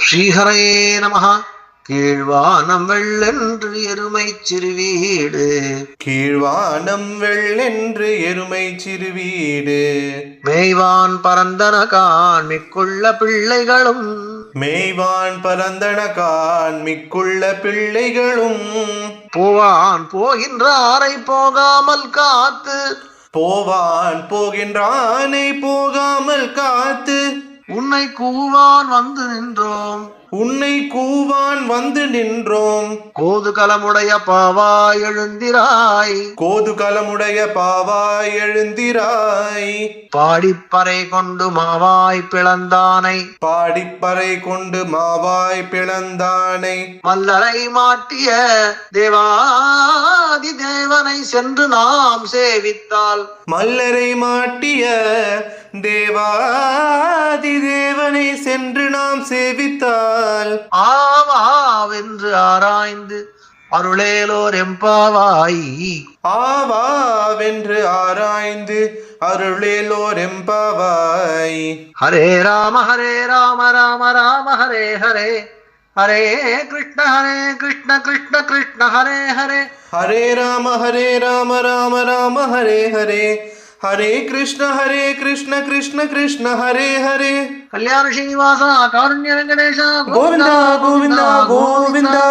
ஸ்ரீஹரயே நமஹ. கீழ்வானம் வெள்ளென்று எருமை சிறுவீடு, கீழ்வானம் வெள்ளென்று எருமை சிறுவீடு, மேய்வான் பரந்தன காண்மிக்குள்ள பிள்ளைகளும், மேய்வான் பரந்தனகான் மிக்குள்ள பிள்ளைகளும், போவான் போகின்றாரை போகாமல் காத்து, போவான் போகின்றானை போகாமல் காத்து, உன்னை கூவான் வந்து நின்றோம், உன்னை கூவான் வந்து நின்றோம். கோதுகலமுடைய பாவாய் எழுந்திராய், கோதுகலமுடைய பாவாய் எழுந்திராய், பாடிப்பறை கொண்டு மாவாய் பிளந்தானை, பாடிப்பறை கொண்டு மாவாய் பிளந்தானை, மல்லரை மாட்டிய தேவாதி தேவனை சென்று நாம் சேவித்தால், மல்லரை மாட்டிய தேவாதி தேவனை சென்று நாம் சேவித்தால், ஆவாவென்று ஆராய்ந்து அருளேலோர் எம்பாவாய், ஆவாவென்று ஆராய்ந்து அருளேலோர் எம்பாவாய். ஹரே ராம ராம ராம ஹரே ஹரே, ஹரே கிருஷ்ண கிருஷ்ண கிருஷ்ண ஹரே ஹரே, ஹரே ராம ராம ராம ஹரே ஹரே, ஹரே கிருஷ்ண கிருஷ்ண கிருஷ்ண ஹரே ஹரே. கல்யாண ஸ்ரீனிவாச காருண்ய வெங்கடேஷ கோவிந்தா கோவிந்தா கோவிந்தா.